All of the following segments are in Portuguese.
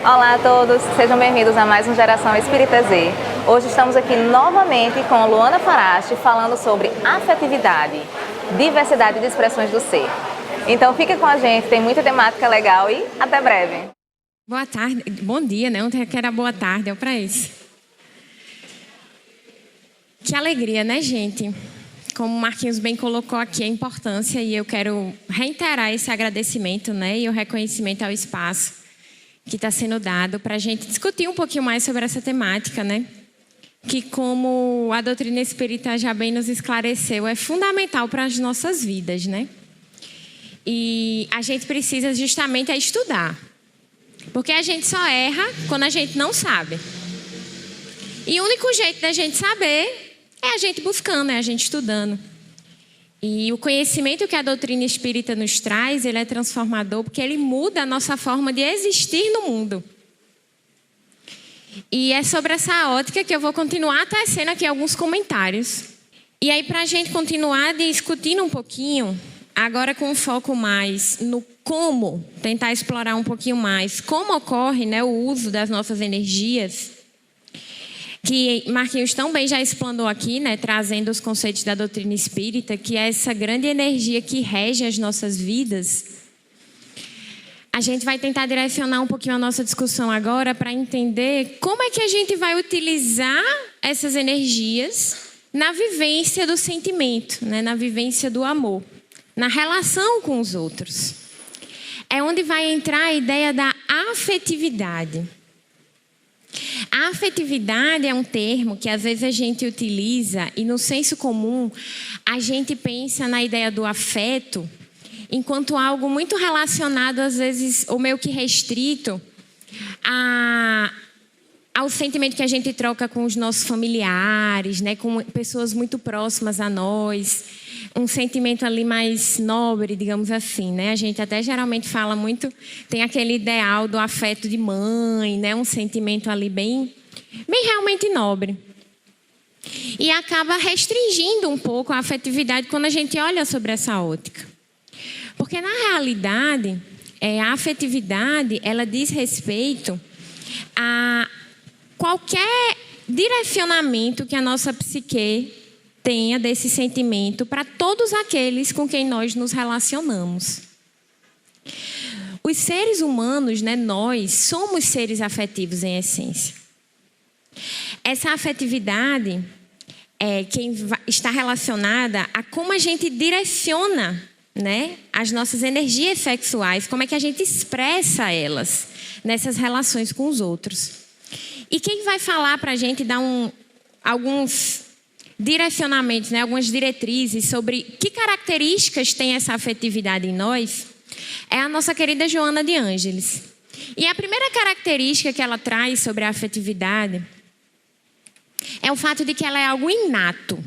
Olá a todos, sejam bem-vindos a mais um Geração Espírita Z. Hoje estamos aqui novamente com Luana Farache falando sobre afetividade, diversidade de expressões do ser. Então fica com a gente, tem muita temática legal e até breve. Boa tarde, bom dia, né? Ontem que era boa tarde, é para isso. Que alegria, né, gente? Como o Marquinhos bem colocou aqui a importância, e eu quero reiterar esse agradecimento, né, e o reconhecimento ao espaço que está sendo dado para a gente discutir um pouquinho mais sobre essa temática, né? Que, como a doutrina espírita já bem nos esclareceu, é fundamental para as nossas vidas, né? E a gente precisa justamente estudar. Porque a gente só erra quando a gente não sabe. E o único jeito da gente saber é a gente buscando, é a gente estudando. E o conhecimento que a doutrina espírita nos traz, ele é transformador porque ele muda a nossa forma de existir no mundo. E é sobre essa ótica que eu vou continuar tecendo aqui alguns comentários. E aí, para a gente continuar discutindo um pouquinho, agora com um foco mais no como, tentar explorar um pouquinho mais como ocorre, né, o uso das nossas energias, que Marquinhos também já explanou aqui, né, trazendo os conceitos da doutrina espírita, que é essa grande energia que rege as nossas vidas. A gente vai tentar direcionar um pouquinho a nossa discussão agora para entender como é que a gente vai utilizar essas energias na vivência do sentimento, né, na vivência do amor, na relação com os outros. É onde vai entrar a ideia da afetividade. A afetividade é um termo que às vezes a gente utiliza e no senso comum a gente pensa na ideia do afeto enquanto algo muito relacionado, às vezes, ou meio que restrito ao sentimento que a gente troca com os nossos familiares, né, com pessoas muito próximas a nós, um sentimento ali mais nobre, digamos assim, né? A gente até geralmente fala muito, tem aquele ideal do afeto de mãe, né? Um sentimento ali bem realmente nobre. E acaba restringindo um pouco a afetividade quando a gente olha sobre essa ótica. Porque na realidade, a afetividade, ela diz respeito a qualquer direcionamento que a nossa psique tenha desse sentimento para todos aqueles com quem nós nos relacionamos. Os seres humanos, né, nós somos seres afetivos em essência. Essa afetividade está relacionada a como a gente direciona, né, as nossas energias sexuais, como é que a gente expressa elas nessas relações com os outros. E quem vai falar para a gente dar alguns direcionamentos, né, algumas diretrizes sobre que características tem essa afetividade em nós, é a nossa querida Joana de Ângeles. E a primeira característica que ela traz sobre a afetividade é o fato de que ela é algo inato.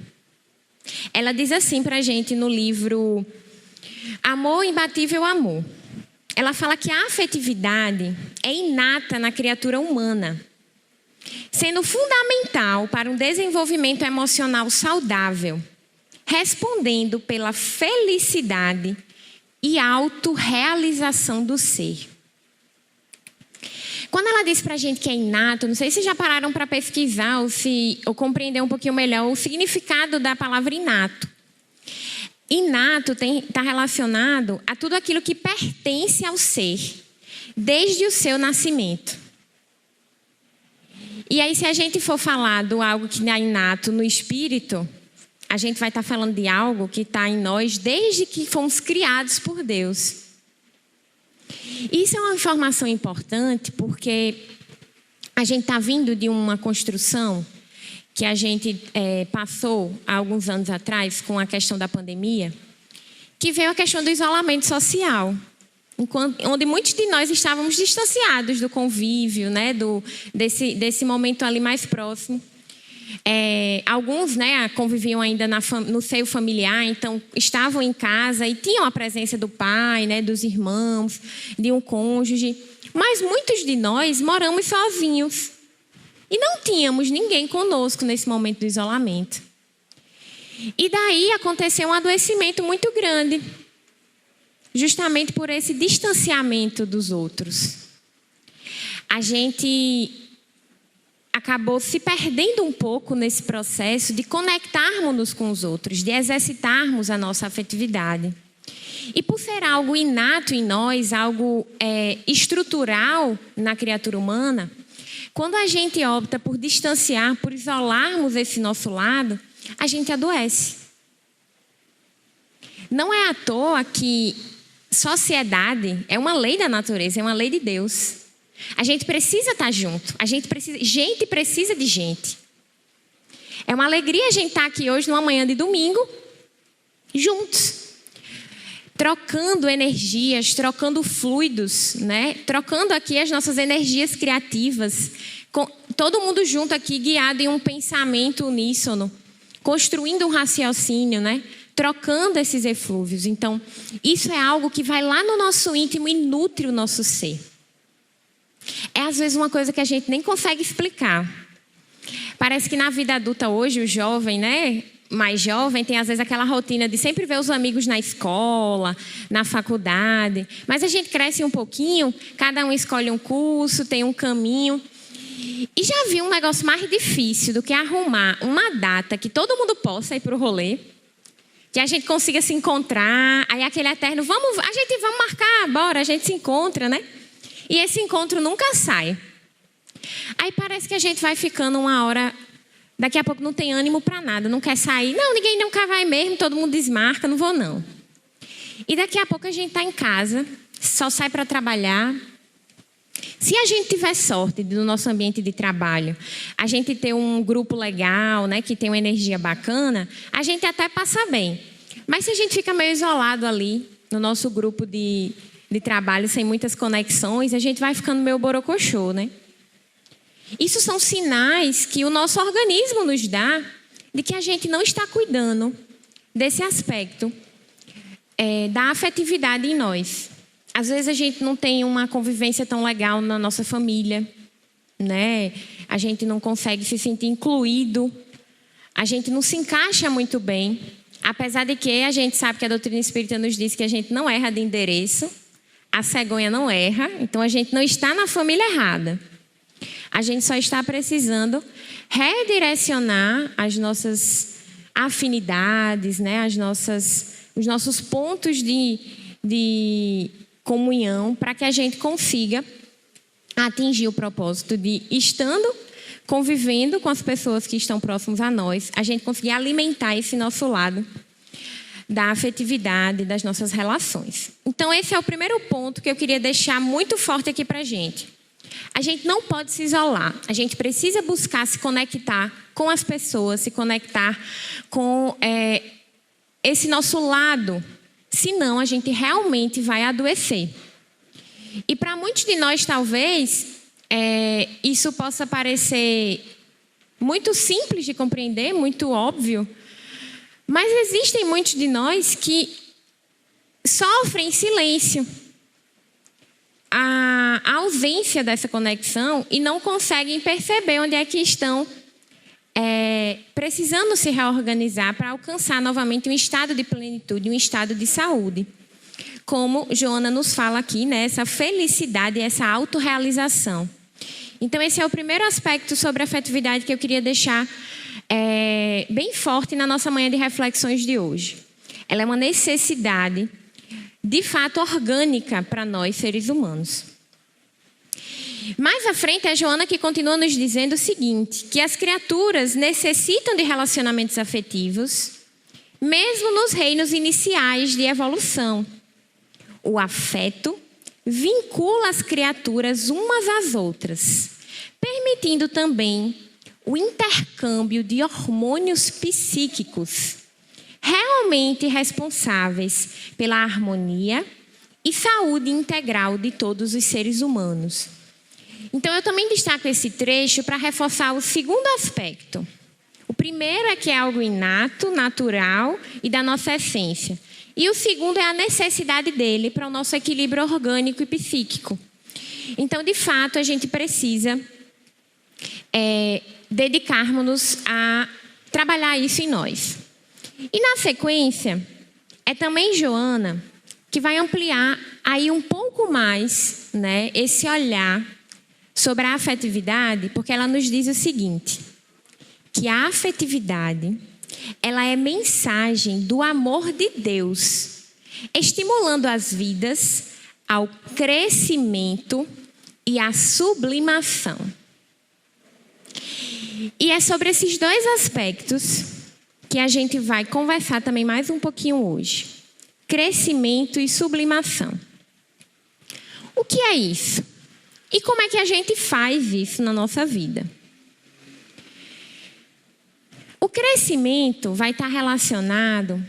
Ela diz assim para a gente no livro Amor, Imbatível Amor. Ela fala que a afetividade é inata na criatura humana, sendo fundamental para um desenvolvimento emocional saudável, respondendo pela felicidade e autorrealização do ser. Quando ela diz para a gente que é inato, não sei se já pararam para pesquisar ou compreender um pouquinho melhor o significado da palavra inato. Inato está relacionado a tudo aquilo que pertence ao ser, desde o seu nascimento. E aí, se a gente for falar de algo que é inato no espírito, a gente vai estar falando de algo que está em nós desde que fomos criados por Deus. Isso é uma informação importante porque a gente está vindo de uma construção que a gente passou há alguns anos atrás com a questão da pandemia, que veio a questão do isolamento social. Onde muitos de nós estávamos distanciados do convívio, né, desse momento ali mais próximo. Alguns, né, conviviam ainda no seio familiar, então estavam em casa e tinham a presença do pai, né, dos irmãos, de um cônjuge. Mas muitos de nós moramos sozinhos e não tínhamos ninguém conosco nesse momento do isolamento. E daí aconteceu um adoecimento muito grande, justamente por esse distanciamento dos outros. a gente acabou se perdendo um pouco nesse processo de conectarmos-nos com os outros, de exercitarmos a nossa afetividade. E por ser algo inato em nós, algo estrutural na criatura humana, quando a gente opta por distanciar, por isolarmos esse nosso lado, a gente adoece. Não é à toa que sociedade é uma lei da natureza, é uma lei de Deus. A gente precisa estar junto, gente precisa de gente. É uma alegria a gente estar aqui hoje, numa manhã de domingo, juntos. Trocando energias, trocando fluidos, né? Trocando aqui as nossas energias criativas. Todo mundo junto aqui, guiado em um pensamento uníssono. Construindo um raciocínio, né? Trocando esses eflúvios. Então, isso é algo que vai lá no nosso íntimo e nutre o nosso ser. É às vezes uma coisa que a gente nem consegue explicar. Parece que na vida adulta hoje, o jovem, né? Mais jovem, tem às vezes aquela rotina de sempre ver os amigos na escola, na faculdade. Mas a gente cresce um pouquinho, cada um escolhe um curso, tem um caminho. E já vi um negócio mais difícil do que arrumar uma data que todo mundo possa ir para o rolê, que a gente consiga se encontrar, aí aquele eterno, vamos marcar, bora, a gente se encontra, né? E esse encontro nunca sai. Aí parece que a gente vai ficando uma hora, daqui a pouco não tem ânimo para nada, não quer sair. Não, ninguém nunca vai mesmo, todo mundo desmarca, não vou não. E daqui a pouco a gente está em casa, só sai para trabalhar. Se a gente tiver sorte no nosso ambiente de trabalho, a gente ter um grupo legal, né, que tem uma energia bacana, a gente até passa bem. Mas se a gente fica meio isolado ali, no nosso grupo de trabalho, sem muitas conexões, a gente vai ficando meio borocochô, né? Isso são sinais que o nosso organismo nos dá de que a gente não está cuidando desse aspecto da afetividade em nós. Às vezes a gente não tem uma convivência tão legal na nossa família, né? A gente não consegue se sentir incluído, a gente não se encaixa muito bem, apesar de que a gente sabe que a doutrina espírita nos diz que a gente não erra de endereço, a cegonha não erra, então a gente não está na família errada. A gente só está precisando redirecionar as nossas afinidades, né? Os nossos pontos de comunhão para que a gente consiga atingir o propósito de, estando convivendo com as pessoas que estão próximas a nós, a gente conseguir alimentar esse nosso lado da afetividade, das nossas relações. Então, esse é o primeiro ponto que eu queria deixar muito forte aqui para a gente. A gente não pode se isolar. A gente precisa buscar se conectar com as pessoas, se conectar com esse nosso lado. Senão, a gente realmente vai adoecer. E para muitos de nós, talvez, isso possa parecer muito simples de compreender, muito óbvio. Mas existem muitos de nós que sofrem em silêncio a ausência dessa conexão e não conseguem perceber onde é que estão precisando se reorganizar para alcançar novamente um estado de plenitude, um estado de saúde. Como Joana nos fala aqui, né? Essa felicidade, essa autorrealização. Então, esse é o primeiro aspecto sobre a afetividade que eu queria deixar bem forte na nossa manhã de reflexões de hoje. Ela é uma necessidade, de fato, orgânica para nós, seres humanos. Mais à frente, a Joana que continua nos dizendo o seguinte, que as criaturas necessitam de relacionamentos afetivos, mesmo nos reinos iniciais de evolução. O afeto vincula as criaturas umas às outras, permitindo também o intercâmbio de hormônios psíquicos, realmente responsáveis pela harmonia e saúde integral de todos os seres humanos. Então, eu também destaco esse trecho para reforçar o segundo aspecto. O primeiro é que é algo inato, natural e da nossa essência. E o segundo é a necessidade dele para o nosso equilíbrio orgânico e psíquico. Então, de fato, a gente precisa dedicarmos-nos a trabalhar isso em nós. E na sequência, é também Joana que vai ampliar aí um pouco mais, né, esse olhar sobre a afetividade, porque ela nos diz o seguinte, que a afetividade, ela é mensagem do amor de Deus, estimulando as vidas ao crescimento e à sublimação. E é sobre esses dois aspectos que a gente vai conversar também mais um pouquinho hoje. Crescimento e sublimação. O que é isso? E como é que a gente faz isso na nossa vida? O crescimento vai estar relacionado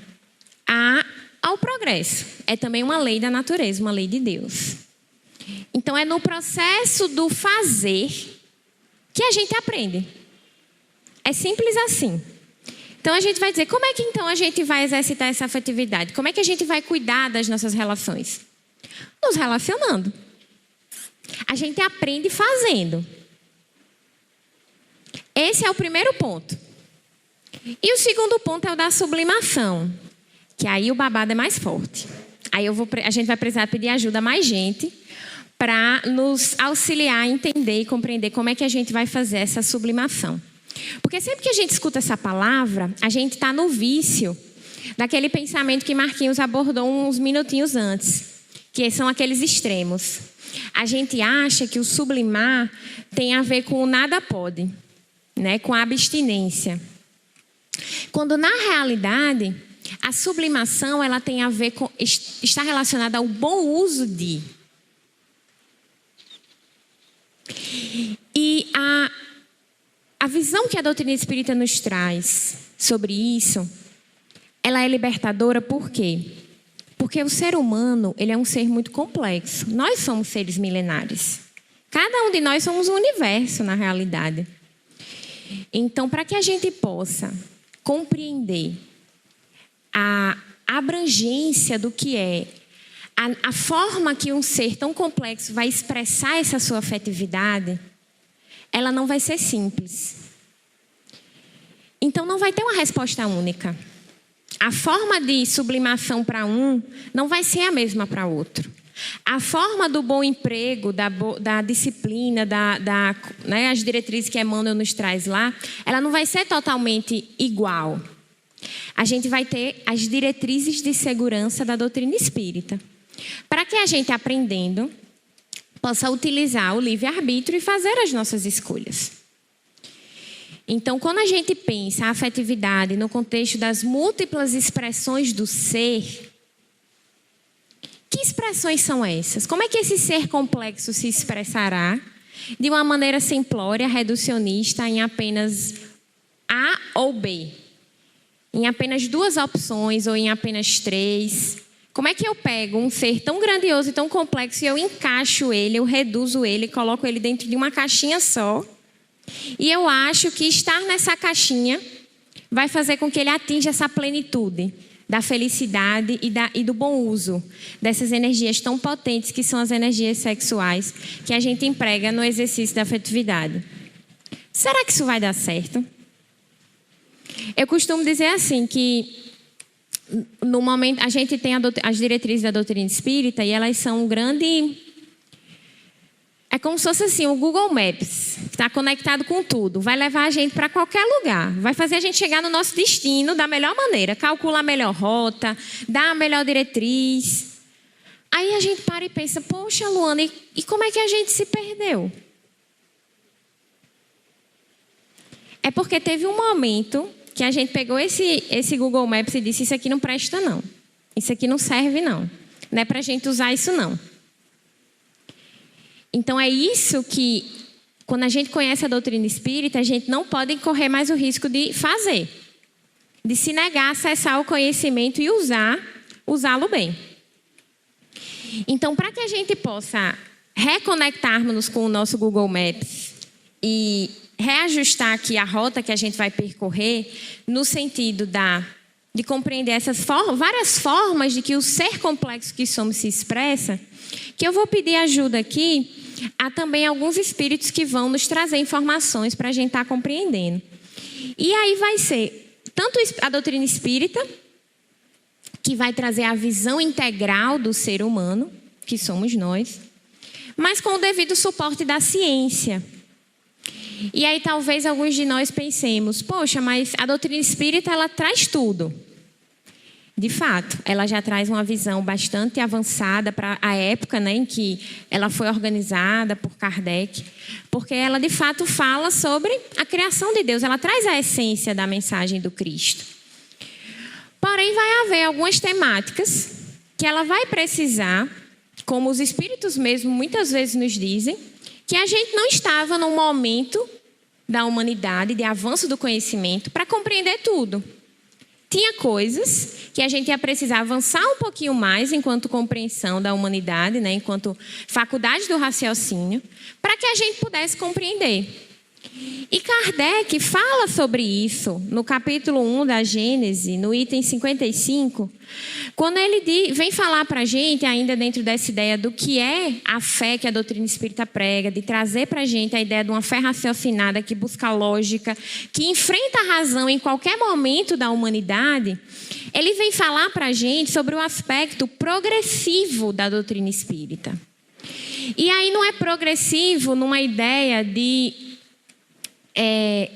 ao progresso. É também uma lei da natureza, uma lei de Deus. Então, é no processo do fazer que a gente aprende. É simples assim. Então, a gente vai dizer, como é que então a gente vai exercitar essa afetividade? Como é que a gente vai cuidar das nossas relações? Nos relacionando. A gente aprende fazendo. Esse é o primeiro ponto. E o segundo ponto é o da sublimação. Que aí o babado é mais forte. Aí a gente vai precisar pedir ajuda a mais gente para nos auxiliar a entender e compreender como é que a gente vai fazer essa sublimação. Porque sempre que a gente escuta essa palavra, a gente está no vício daquele pensamento que Marquinhos abordou uns minutinhos antes, que são aqueles extremos. A gente acha que o sublimar tem a ver com o nada pode, né? Com a abstinência. Quando na realidade, a sublimação ela tem a ver com, está relacionada ao bom uso de. E a visão que a doutrina espírita nos traz sobre isso, ela é libertadora por quê? Porque o ser humano, ele é um ser muito complexo. Nós somos seres milenares. Cada um de nós somos um universo, na realidade. Então, para que a gente possa compreender a abrangência do que é, a forma que um ser tão complexo vai expressar essa sua afetividade, ela não vai ser simples. Então, não vai ter uma resposta única. A forma de sublimação para um não vai ser a mesma para outro. A forma do bom emprego, da disciplina, né, as diretrizes que Emmanuel nos traz lá, ela não vai ser totalmente igual. A gente vai ter as diretrizes de segurança da doutrina espírita. Para que a gente, aprendendo, possa utilizar o livre-arbítrio e fazer as nossas escolhas. Então, quando a gente pensa a afetividade no contexto das múltiplas expressões do ser, que expressões são essas? Como é que esse ser complexo se expressará de uma maneira simplória, reducionista, em apenas A ou B? Em apenas duas opções ou em apenas três? Como é que eu pego um ser tão grandioso e tão complexo e eu encaixo ele, eu reduzo ele, coloco ele dentro de uma caixinha só? E eu acho que estar nessa caixinha vai fazer com que ele atinja essa plenitude da felicidade e do bom uso dessas energias tão potentes que são as energias sexuais que a gente emprega no exercício da afetividade. Será que isso vai dar certo? Eu costumo dizer assim que no momento a gente tem as diretrizes da doutrina espírita e elas são um grande... É como se fosse assim, o Google Maps, que está conectado com tudo. Vai levar a gente para qualquer lugar. Vai fazer a gente chegar no nosso destino da melhor maneira. Calcula a melhor rota, dá a melhor diretriz. Aí a gente para e pensa, poxa, Luana, e como é que a gente se perdeu? É porque teve um momento que a gente pegou esse Google Maps e disse, isso aqui não presta não. Isso aqui não serve não. Não é para a gente usar isso não. Então, é isso que, quando a gente conhece a doutrina espírita, a gente não pode correr mais o risco de fazer. De se negar a acessar o conhecimento e usá-lo bem. Então, para que a gente possa reconectarmos com o nosso Google Maps e reajustar aqui a rota que a gente vai percorrer, no sentido de compreender essas várias formas de que o ser complexo que somos se expressa, que eu vou pedir ajuda aqui a também alguns espíritos que vão nos trazer informações para a gente estar compreendendo. E aí vai ser tanto a doutrina espírita, que vai trazer a visão integral do ser humano, que somos nós, mas com o devido suporte da ciência. E aí talvez alguns de nós pensemos, poxa, mas a doutrina espírita, ela traz tudo. De fato, ela já traz uma visão bastante avançada para a época, né, em que ela foi organizada por Kardec, porque ela, de fato, fala sobre a criação de Deus. Ela traz a essência da mensagem do Cristo. Porém, vai haver algumas temáticas que ela vai precisar, como os espíritos mesmo muitas vezes nos dizem, que a gente não estava num momento da humanidade, de avanço do conhecimento, para compreender tudo. Tinha coisas que a gente ia precisar avançar um pouquinho mais enquanto compreensão da humanidade, né, enquanto faculdade do raciocínio, para que a gente pudesse compreender. E Kardec fala sobre isso no capítulo 1 da Gênese, no item 55, quando ele vem falar para a gente, ainda dentro dessa ideia do que é a fé que a doutrina espírita prega, de trazer para a gente a ideia de uma fé raciocinada que busca lógica, que enfrenta a razão em qualquer momento da humanidade. Ele vem falar para a gente sobre o aspecto progressivo da doutrina espírita. E aí não é progressivo numa ideia de... É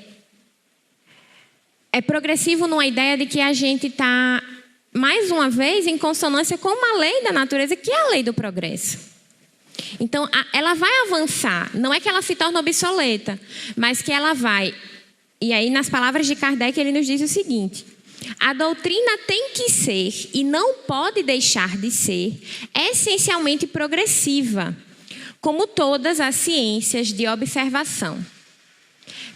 progressivo numa ideia de que a gente está, mais uma vez, em consonância com uma lei da natureza, que é a lei do progresso. Então, ela vai avançar. Não é que ela se torne obsoleta, mas que ela vai... E aí, nas palavras de Kardec, ele nos diz o seguinte: a doutrina tem que ser, e não pode deixar de ser, essencialmente progressiva, como todas as ciências de observação.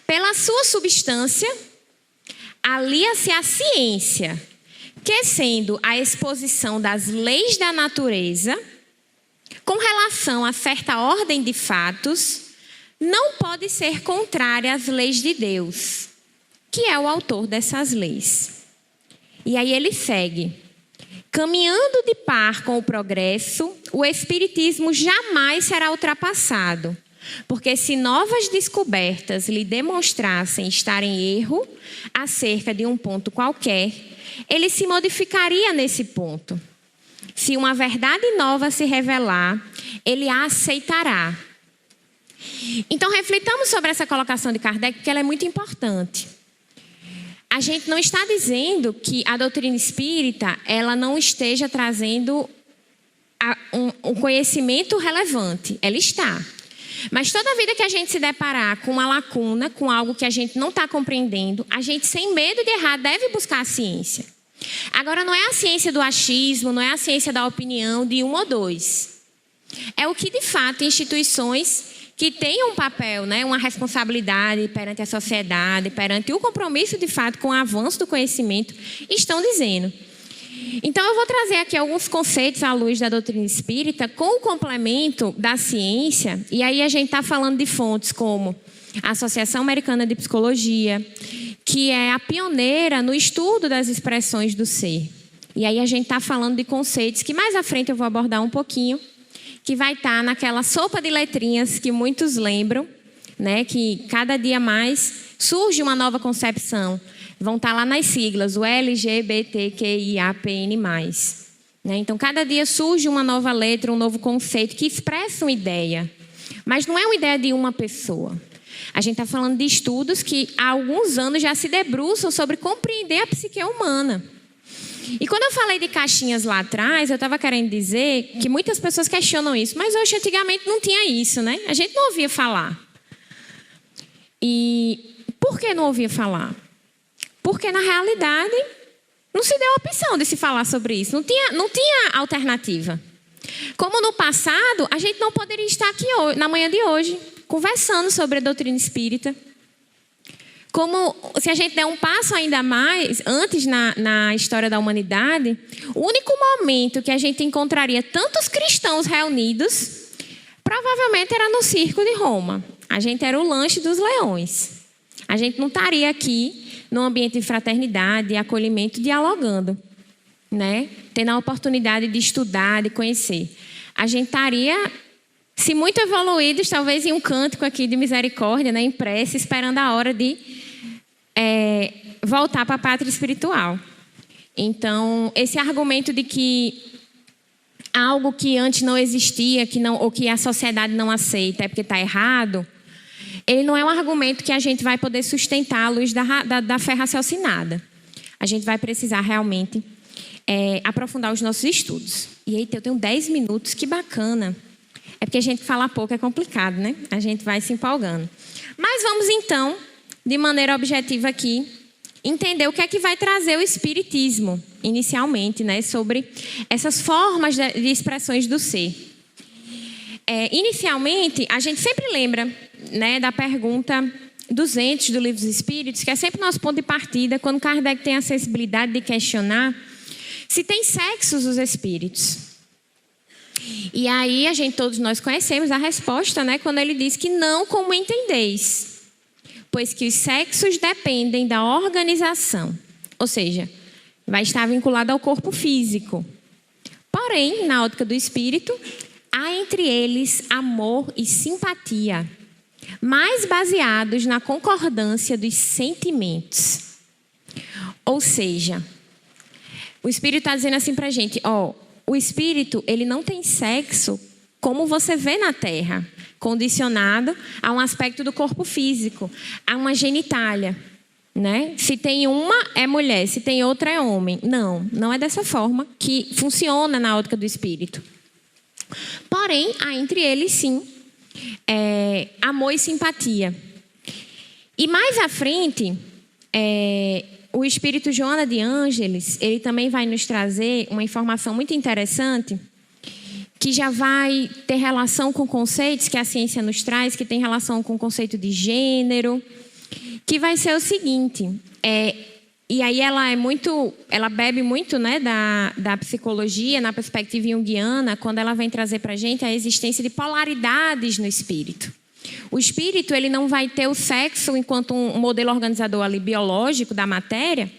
Pela sua substância, alia-se a ciência, que sendo a exposição das leis da natureza, com relação a certa ordem de fatos, não pode ser contrária às leis de Deus, que é o autor dessas leis. E aí ele segue: caminhando de par com o progresso, o espiritismo jamais será ultrapassado, porque se novas descobertas lhe demonstrassem estar em erro acerca de um ponto qualquer, ele se modificaria nesse ponto. Se uma verdade nova se revelar, ele a aceitará. Então, reflitamos sobre essa colocação de Kardec, porque ela é muito importante. A gente não está dizendo que a doutrina espírita ela não esteja trazendo um conhecimento relevante. Ela está. Mas toda vida que a gente se deparar com uma lacuna, com algo que a gente não está compreendendo, a gente, sem medo de errar, deve buscar a ciência. Agora, não é a ciência do achismo, não é a ciência da opinião de um ou dois. É o que, de fato, instituições que têm um papel, né, uma responsabilidade perante a sociedade, perante o compromisso, de fato, com o avanço do conhecimento, estão dizendo. Então, eu vou trazer aqui alguns conceitos à luz da doutrina espírita com o complemento da ciência. E aí a gente está falando de fontes como a Associação Americana de Psicologia, que é a pioneira no estudo das expressões do ser. E aí a gente está falando de conceitos que mais à frente eu vou abordar um pouquinho, que vai estar naquela sopa de letrinhas que muitos lembram, né, que cada dia mais surge uma nova concepção. Vão estar lá nas siglas, o LGBTQIAPN+. Né? Então, cada dia surge uma nova letra, um novo conceito que expressa uma ideia. Mas não é uma ideia de uma pessoa. A gente está falando de estudos que há alguns anos já se debruçam sobre compreender a psique humana. E quando eu falei de caixinhas lá atrás, eu estava querendo dizer que muitas pessoas questionam isso. Mas hoje, antigamente, não tinha isso, né? A gente não ouvia falar. E por que não ouvia falar? Porque, na realidade, não se deu a opção de se falar sobre isso. Não tinha alternativa. Como no passado, a gente não poderia estar aqui hoje, na manhã de hoje, conversando sobre a doutrina espírita. Como se a gente der um passo ainda mais, antes na história da humanidade, o único momento que a gente encontraria tantos cristãos reunidos, provavelmente era no circo de Roma. A gente era o lanche dos leões. A gente não estaria aqui num ambiente de fraternidade, de acolhimento, dialogando, né? Tendo a oportunidade de estudar, de conhecer. A gente estaria, se muito evoluídos, talvez em um cântico aqui de misericórdia, né? Em prece, esperando a hora de voltar para a pátria espiritual. Então, esse argumento de que algo que antes não existia, ou que a sociedade não aceita, é porque está errado, ele não é um argumento que a gente vai poder sustentar à luz da fé raciocinada. A gente vai precisar realmente aprofundar os nossos estudos. E aí eu tenho 10 minutos, que bacana. É porque a gente fala pouco, é complicado, né? A gente vai se empolgando. Mas vamos então, de maneira objetiva aqui, entender o que é que vai trazer o Espiritismo, inicialmente, né? Sobre essas formas de expressões do ser. Inicialmente, a gente sempre lembra, né, da pergunta 200 do Livro dos Espíritos, que é sempre nosso ponto de partida, quando Kardec tem a sensibilidade de questionar se tem sexos os espíritos. E aí, todos nós conhecemos a resposta, né, quando ele diz que não como entendeis, pois que os sexos dependem da organização, ou seja, vai estar vinculado ao corpo físico. Porém, na ótica do espírito, há entre eles amor e simpatia, mais baseados na concordância dos sentimentos. Ou seja, o espírito está dizendo assim para a gente, o espírito, ele não tem sexo como você vê na Terra, condicionado a um aspecto do corpo físico, a uma genitália, né? Se tem uma, é mulher, se tem outra, é homem. Não é dessa forma que funciona na ótica do espírito. Porém, há entre eles, sim, amor e simpatia. E mais à frente, o espírito Joana de Ângeles, ele também vai nos trazer uma informação muito interessante, que já vai ter relação com conceitos que a ciência nos traz, que tem relação com o conceito de gênero, que vai ser o seguinte, e aí ela bebe muito, né, da psicologia, na perspectiva junguiana, quando ela vem trazer para a gente a existência de polaridades no espírito. O espírito, ele não vai ter o sexo enquanto um modelo organizador ali biológico da matéria,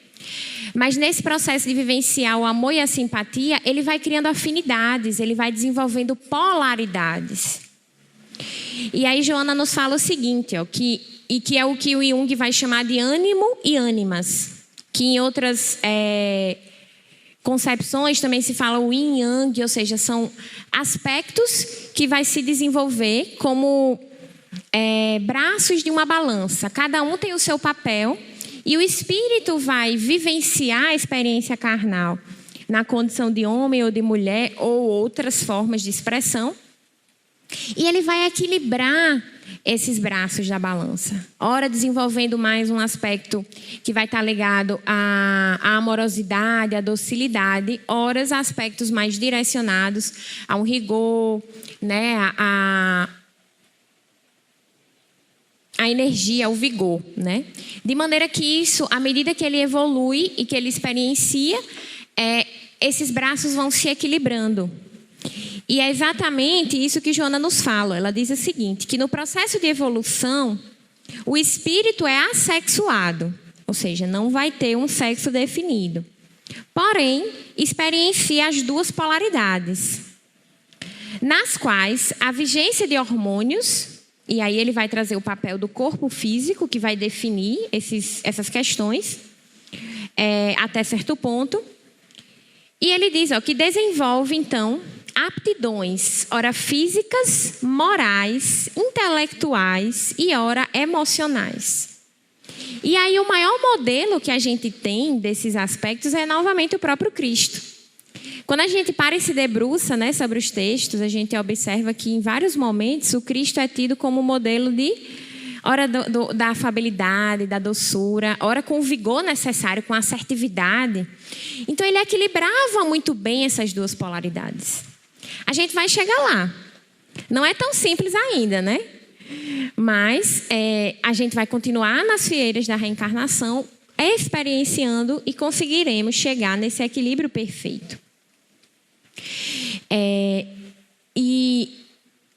mas nesse processo de vivenciar o amor e a simpatia, ele vai criando afinidades, ele vai desenvolvendo polaridades. E aí Joana nos fala o seguinte, que é o que o Jung vai chamar de ânimo e ânimas, que em outras concepções também se fala o yin yang, ou seja, são aspectos que vai se desenvolver como braços de uma balança. Cada um tem o seu papel e o espírito vai vivenciar a experiência carnal na condição de homem ou de mulher ou outras formas de expressão, e ele vai equilibrar esses braços da balança. Ora desenvolvendo mais um aspecto que vai estar ligado à amorosidade, à docilidade, ora aspectos mais direcionados a um rigor, né, a energia, o vigor, né? De maneira que isso, à medida que ele evolui e que ele experiencia, esses braços vão se equilibrando. E é exatamente isso que Joana nos fala. Ela diz o seguinte, que no processo de evolução, o espírito é assexuado, ou seja, não vai ter um sexo definido. Porém, experiencia as duas polaridades, nas quais a vigência de hormônios, e aí ele vai trazer o papel do corpo físico, que vai definir essas questões, até certo ponto. E ele diz que desenvolve, então, aptidões, ora físicas, morais, intelectuais e ora emocionais. E aí o maior modelo que a gente tem desses aspectos é novamente o próprio Cristo. Quando a gente para e se debruça, né, sobre os textos, a gente observa que em vários momentos o Cristo é tido como modelo de, ora da afabilidade, da doçura, ora com o vigor necessário, com a assertividade. Então ele equilibrava muito bem essas duas polaridades. A gente vai chegar lá. Não é tão simples ainda, né? Mas a gente vai continuar nas fieiras da reencarnação, experienciando e conseguiremos chegar nesse equilíbrio perfeito. E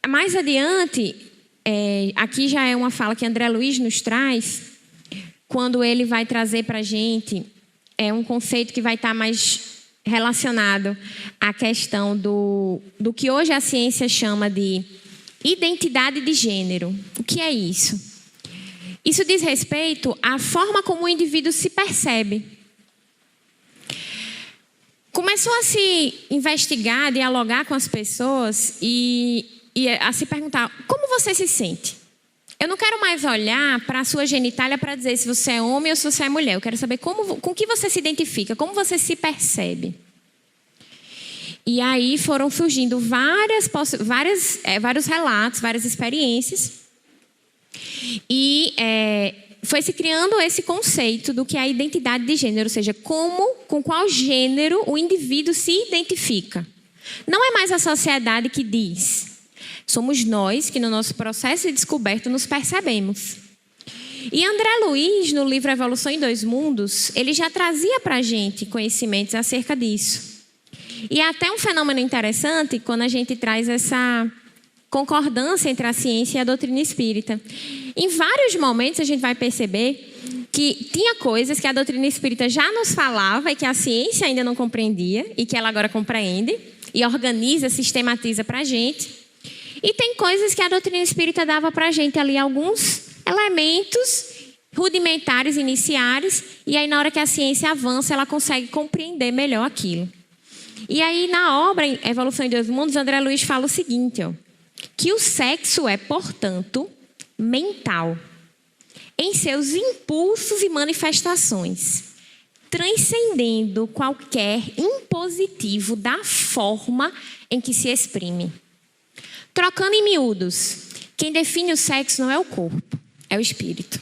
mais adiante, aqui já é uma fala que André Luiz nos traz, quando ele vai trazer para a gente um conceito que vai estar mais relacionado à questão do que hoje a ciência chama de identidade de gênero. O que é isso? Isso diz respeito à forma como o indivíduo se percebe. começou a se investigar, dialogar com as pessoas e a se perguntar: como você se sente? Eu não quero mais olhar para a sua genitália para dizer se você é homem ou se você é mulher. Eu quero saber com que você se identifica, como você se percebe. E aí foram surgindo vários relatos, várias experiências. E foi se criando esse conceito do que é a identidade de gênero, ou seja, com qual gênero o indivíduo se identifica. Não é mais a sociedade que diz. Somos nós que no nosso processo de descoberta nos percebemos. E André Luiz, no livro Evolução em Dois Mundos, ele já trazia para a gente conhecimentos acerca disso. E é até um fenômeno interessante quando a gente traz essa concordância entre a ciência e a doutrina espírita. Em vários momentos a gente vai perceber que tinha coisas que a doutrina espírita já nos falava e que a ciência ainda não compreendia e que ela agora compreende e organiza, sistematiza para a gente. E tem coisas que a doutrina espírita dava para a gente ali, alguns elementos rudimentares, iniciais, e aí na hora que a ciência avança, ela consegue compreender melhor aquilo. E aí na obra Evolução em Dois Mundos, André Luiz fala o seguinte, que o sexo é, portanto, mental, em seus impulsos e manifestações, transcendendo qualquer impositivo da forma em que se exprime. Trocando em miúdos, quem define o sexo não é o corpo, é o espírito.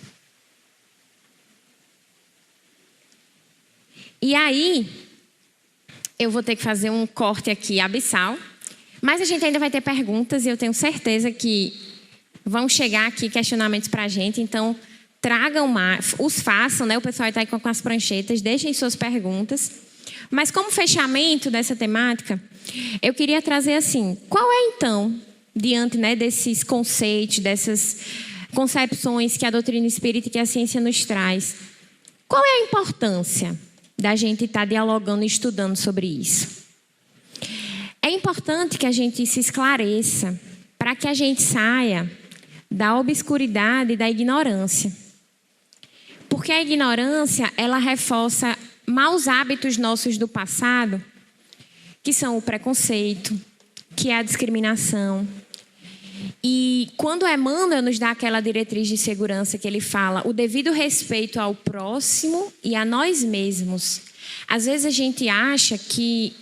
E aí, eu vou ter que fazer um corte aqui abissal, mas a gente ainda vai ter perguntas e eu tenho certeza que vão chegar aqui questionamentos para a gente, então tragam mais, os façam, né? O pessoal está aí com as pranchetas, deixem suas perguntas. Mas como fechamento dessa temática, eu queria trazer assim, qual é então, diante, né, desses conceitos, dessas concepções que a doutrina espírita e que a ciência nos traz, qual é a importância da gente estar dialogando e estudando sobre isso? É importante que a gente se esclareça para que a gente saia da obscuridade e da ignorância. Porque a ignorância, ela reforça maus hábitos nossos do passado, que são o preconceito, que é a discriminação. E quando Emmanuel nos dá aquela diretriz de segurança que ele fala, o devido respeito ao próximo e a nós mesmos. Às vezes a gente acha que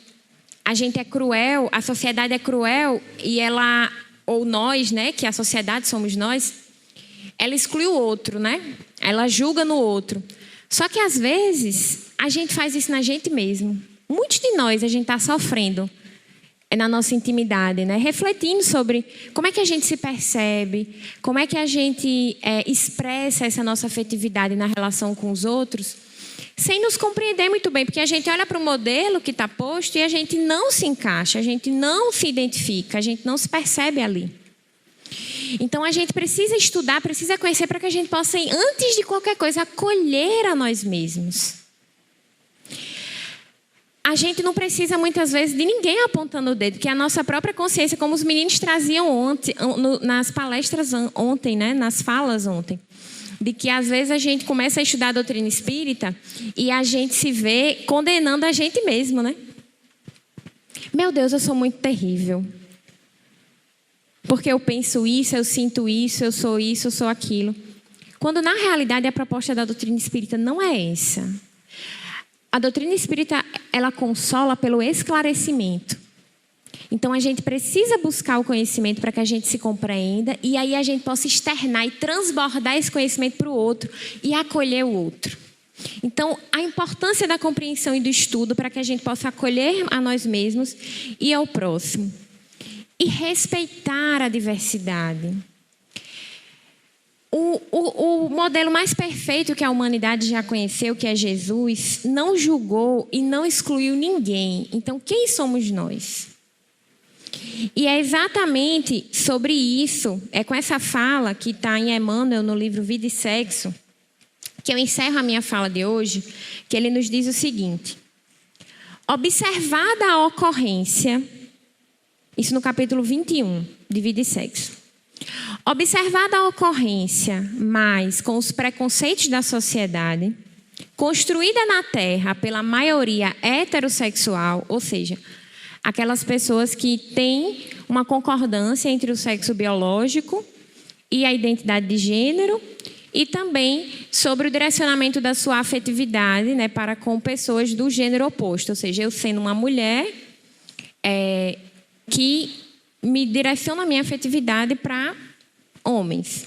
a gente é cruel, a sociedade é cruel e ela, ou nós, né, que a sociedade somos nós, ela exclui o outro, né? Ela julga no outro. Só que às vezes a gente faz isso na gente mesmo. Muitos de nós a gente está sofrendo na nossa intimidade, né? Refletindo sobre como é que a gente se percebe, como é que a gente expressa essa nossa afetividade na relação com os outros, sem nos compreender muito bem, porque a gente olha para o modelo que está posto e a gente não se encaixa, a gente não se identifica, a gente não se percebe ali. Então a gente precisa estudar, precisa conhecer para que a gente possa, antes de qualquer coisa, acolher a nós mesmos. A gente não precisa muitas vezes de ninguém apontando o dedo, que é a nossa própria consciência, como os meninos traziam ontem, nas palestras ontem, né, nas falas ontem. De que às vezes a gente começa a estudar a doutrina espírita e a gente se vê condenando a gente mesmo, né? Meu Deus, eu sou muito terrível. Porque eu penso isso, eu sinto isso, eu sou aquilo. Quando na realidade a proposta da doutrina espírita não é essa. A doutrina espírita, ela consola pelo esclarecimento. Então, a gente precisa buscar o conhecimento para que a gente se compreenda e aí a gente possa externar e transbordar esse conhecimento para o outro e acolher o outro. Então, a importância da compreensão e do estudo para que a gente possa acolher a nós mesmos e ao próximo. E respeitar a diversidade. O modelo mais perfeito que a humanidade já conheceu, que é Jesus, não julgou e não excluiu ninguém. Então, quem somos nós? E é exatamente sobre isso, é com essa fala que está em Emmanuel, no livro Vida e Sexo, que eu encerro a minha fala de hoje, que ele nos diz o seguinte: observada a ocorrência, isso no capítulo 21, de Vida e Sexo. Observada a ocorrência, mas com os preconceitos da sociedade, construída na Terra pela maioria heterossexual, ou seja, aquelas pessoas que têm uma concordância entre o sexo biológico e a identidade de gênero, e também sobre o direcionamento da sua afetividade, né, para com pessoas do gênero oposto, ou seja, eu sendo uma mulher que me direciono a minha afetividade para homens,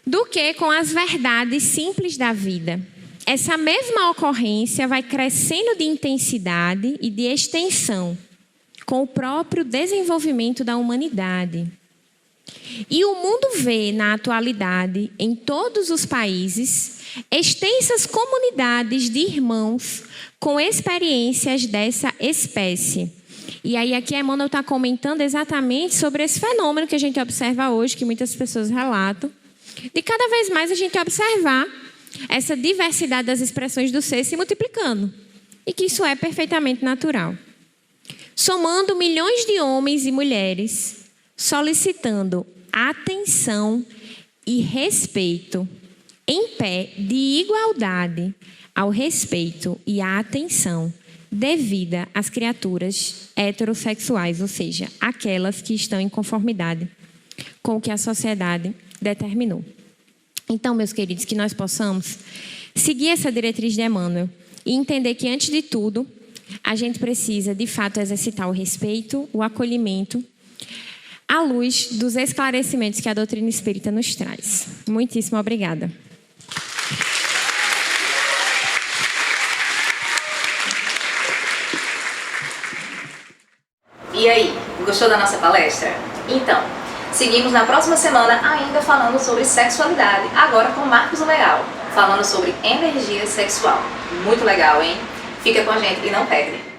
do que com as verdades simples da vida. Essa mesma ocorrência vai crescendo de intensidade e de extensão com o próprio desenvolvimento da humanidade. E o mundo vê, na atualidade, em todos os países, extensas comunidades de irmãos com experiências dessa espécie. E aí aqui a Emmanuel está comentando exatamente sobre esse fenômeno que a gente observa hoje, que muitas pessoas relatam, de cada vez mais a gente observar essa diversidade das expressões do ser se multiplicando. E que isso é perfeitamente natural. Somando milhões de homens e mulheres, solicitando atenção e respeito, em pé de igualdade ao respeito e à atenção devida às criaturas heterossexuais, ou seja, aquelas que estão em conformidade com o que a sociedade determinou. Então, meus queridos, que nós possamos seguir essa diretriz de Emmanuel e entender que, antes de tudo, a gente precisa, de fato, exercitar o respeito, o acolhimento, à luz dos esclarecimentos que a doutrina espírita nos traz. Muitíssimo obrigada. E aí, gostou da nossa palestra? Então, seguimos na próxima semana ainda falando sobre sexualidade, agora com Marcos Leal, falando sobre energia sexual. Muito legal, hein? Fica com a gente e não perde.